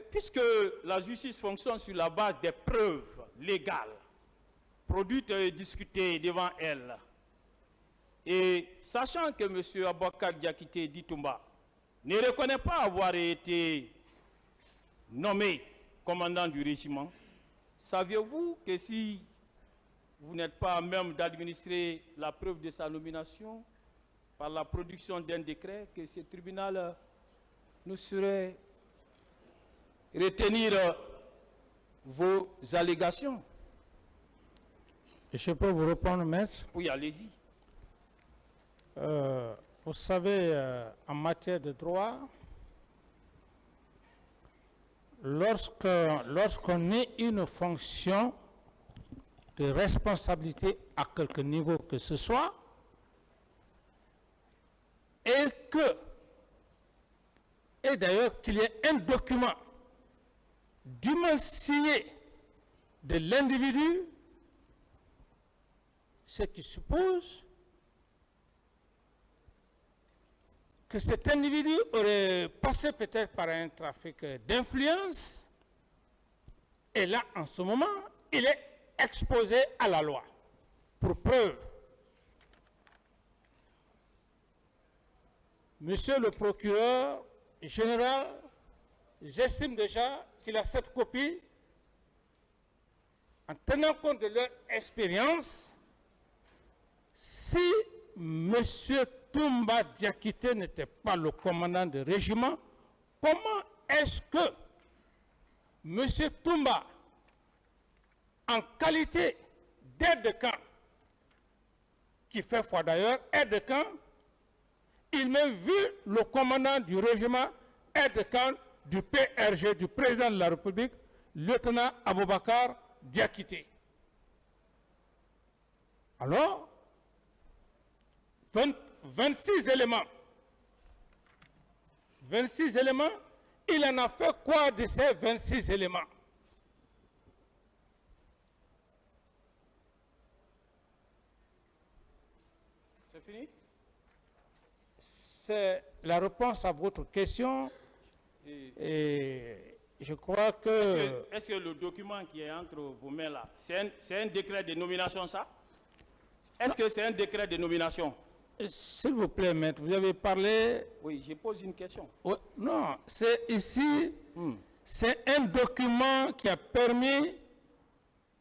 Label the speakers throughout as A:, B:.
A: puisque la justice fonctionne sur la base des preuves légales, produites et discutées devant elle, et sachant que M. Aboubakar Diakité Ditumba ne reconnaît pas avoir été nommé commandant du régiment, saviez-vous que si vous n'êtes pas à même d'administrer la preuve de sa nomination par la production d'un décret, que ce tribunal ne saurait retenir vos allégations?
B: Je peux vous répondre, maître?
A: Oui, allez-y.
B: Vous savez, en matière de droit, lorsqu'on ait une fonction de responsabilité à quelque niveau que ce soit, et d'ailleurs qu'il y ait un document dûment signé de l'individu, ce qui suppose que cet individu aurait passé peut-être par un trafic d'influence, et là, en ce moment, il est exposé à la loi. Pour preuve, Monsieur le procureur général, j'estime déjà qu'il a cette copie, en tenant compte de leur expérience. Si Monsieur Toumba Diakité n'était pas le commandant de régiment, comment est-ce que M. Toumba, en qualité d'aide de camp, qui fait foi d'ailleurs, aide de camp, il m'a vu le commandant du régiment aide de camp du PRG, du président de la République, lieutenant Aboubakar Diakité. Alors, 26 éléments. 26 éléments, il en a fait quoi de ces 26 éléments?
A: C'est fini?
B: C'est la réponse à votre question. Et je crois que...
A: Est-ce que le document qui est entre vos mains là, c'est un décret de nomination, ça? Est-ce que c'est un décret de nomination?
B: S'il vous plaît, maître, vous avez parlé...
A: Oui, je pose une question.
B: Non, c'est ici, c'est un document qui a permis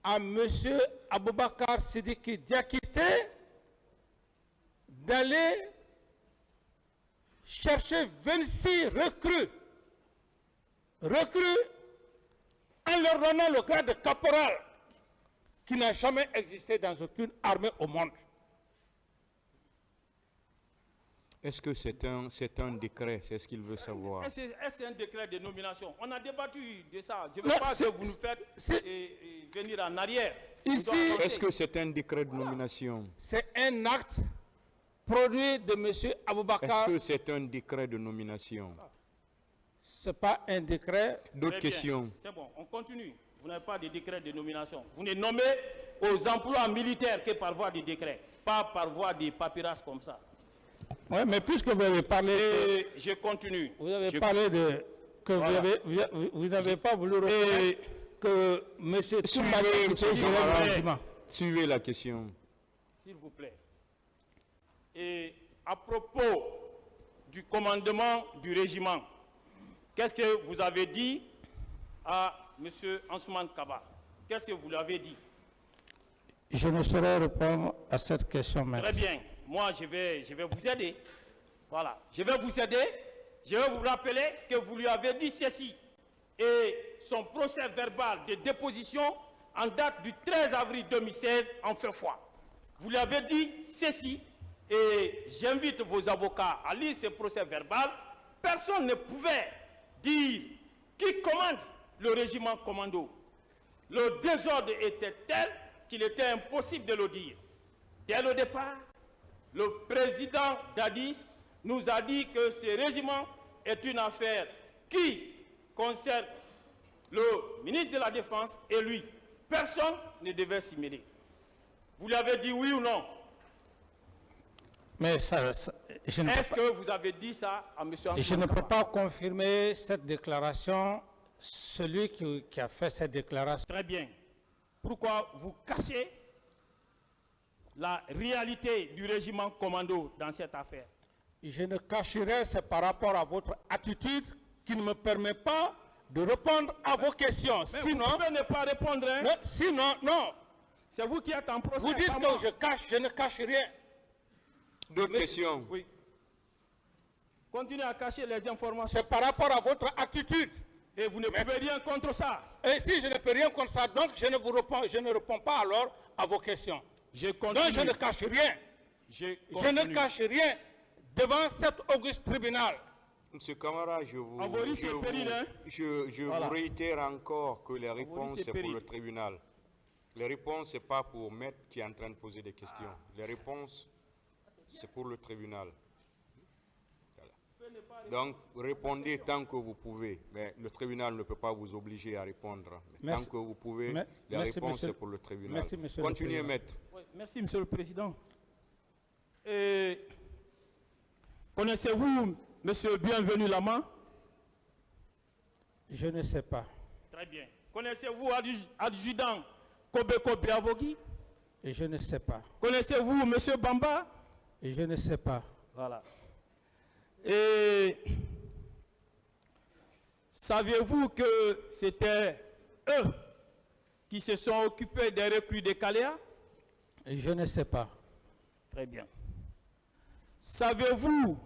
B: à M. Aboubakar Sidiki Diakité d'aller chercher 26 recrues en leur donnant le grade de caporal qui n'a jamais existé dans aucune armée au monde.
C: Est-ce que c'est un décret? C'est ce qu'il veut savoir.
A: Est-ce que c'est un décret de nomination? On a débattu de ça. Je ne veux pas que vous nous faites venir en arrière.
B: Ici,
C: est-ce que c'est un décret de nomination?
B: C'est un acte produit de M. Aboubakar.
C: Est-ce que c'est un décret de nomination?
B: Ce n'est pas un décret.
C: D'autres questions?
A: C'est bon, on continue. Vous n'avez pas de décret de nomination. Vous ne nommez aux emplois militaires que par voie de décret, pas par voie de papyrus comme ça.
B: Oui, mais puisque vous avez parlé...
A: Et je continue.
B: Vous avez parlé de... que voilà. Vous n'avez pas voulu reconnaître que M. Toumba...
C: Suivez la question.
A: S'il vous plaît. Et à propos du commandement du régiment, qu'est-ce que vous avez dit à M. Ansoumane Kaba? Qu'est-ce que vous lui avez dit?
B: Je ne saurais répondre à cette question maintenant.
A: Très bien. Moi, je vais vous aider. Voilà. Je vais vous aider. Je vais vous rappeler que vous lui avez dit ceci. Et son procès verbal de déposition en date du 13 avril 2016 en fait foi. Vous lui avez dit ceci. Et j'invite vos avocats à lire ce procès verbal. Personne ne pouvait dire qui commande le régiment commando. Le désordre était tel qu'il était impossible de le dire. Dès le départ, le président Dadis nous a dit que ce régiment est une affaire qui concerne le ministre de la Défense et lui. Personne ne devait s'y mêler. Vous lui avez dit oui ou non?
B: Mais est-ce
A: que vous avez dit ça à M. Ansoumane
B: Je ne peux
A: Kaba?
B: pas confirmer cette déclaration celui qui a fait cette déclaration.
A: Très bien. Pourquoi vous cachez la réalité du régiment commando dans cette affaire?
B: Je ne cacherai, c'est par rapport à votre attitude qui ne me permet pas de répondre à vos questions.
A: Mais
B: Sinon,
A: vous pouvez ne pas répondre. Hein?
B: sinon, non.
A: C'est vous qui êtes en procès.
B: Vous dites
A: pas
B: que
A: moi.
B: je cache, je ne cache rien.
C: D'autres questions?
A: Oui. Continuez à cacher les informations.
B: C'est par rapport à votre attitude.
A: Et vous ne pouvez rien contre ça.
B: Et si je ne peux rien contre ça, donc je ne réponds pas alors à vos questions.
A: Je
B: Donc
A: continue.
B: je ne cache rien.
A: Je
B: Je ne
A: continue.
B: cache rien devant cet auguste tribunal.
C: Monsieur Camara, je vous,
A: Maurice est péril, hein?
C: vous réitère encore que les réponses,
A: Maurice est
C: c'est pour
A: péril.
C: le tribunal. Les réponses, ce n'est pas pour Maître qui est en train de poser des questions. Les réponses, c'est pour le tribunal. Voilà. Donc, répondez tant que vous pouvez. Mais le tribunal ne peut pas vous obliger à répondre. Mais
B: Merci.
C: tant que vous pouvez, les
B: Merci,
C: réponses,
B: monsieur-
C: c'est pour le tribunal.
B: Merci, monsieur le
C: Continuez,
B: Président.
C: Maître.
A: Oui, merci, Monsieur le Président. Et connaissez-vous Monsieur Bienvenu Lama?
B: Je ne sais pas.
A: Très bien. Connaissez-vous adjudant Kobeko Biavogi?
B: Et je ne sais pas.
A: Connaissez-vous Monsieur Bamba?
B: Et je ne sais pas.
A: Voilà. Et saviez-vous que c'était eux qui se sont occupés des recrues de Caléa?
B: Et je ne sais pas.
A: Très bien. Savez-vous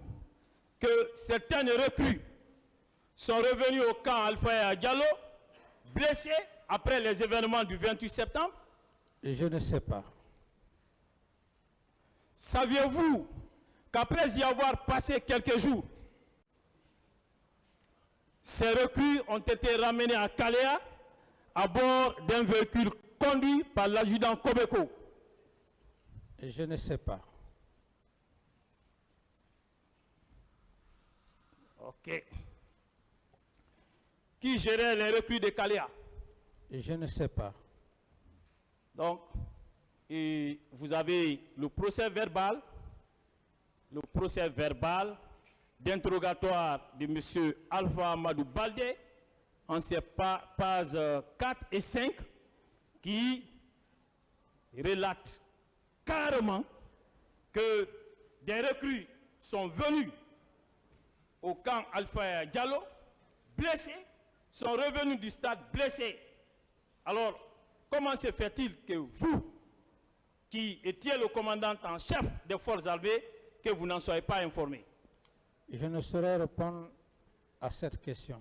A: que certaines recrues sont revenues au camp Alpha Diallo, blessées après les événements du 28 septembre?
B: Et je ne sais pas.
A: Saviez-vous qu'après y avoir passé quelques jours, ces recrues ont été ramenées à Caléa à bord d'un véhicule conduit par l'adjudant Kobeko?
B: Et je ne sais pas.
A: Ok. Qui gérait les recrues de Caléa?
B: Et je ne sais pas.
A: Donc, et vous avez le procès verbal d'interrogatoire de M. Alpha Amadou Baldé, en ces pages 4 et 5, qui relate carrément que des recrues sont venus au camp Alpha Diallo, blessés, sont revenus du stade blessés. Alors, comment se fait-il que vous, qui étiez le commandant en chef des forces armées, que vous n'en soyez pas informé?
B: Je ne saurais répondre à cette question.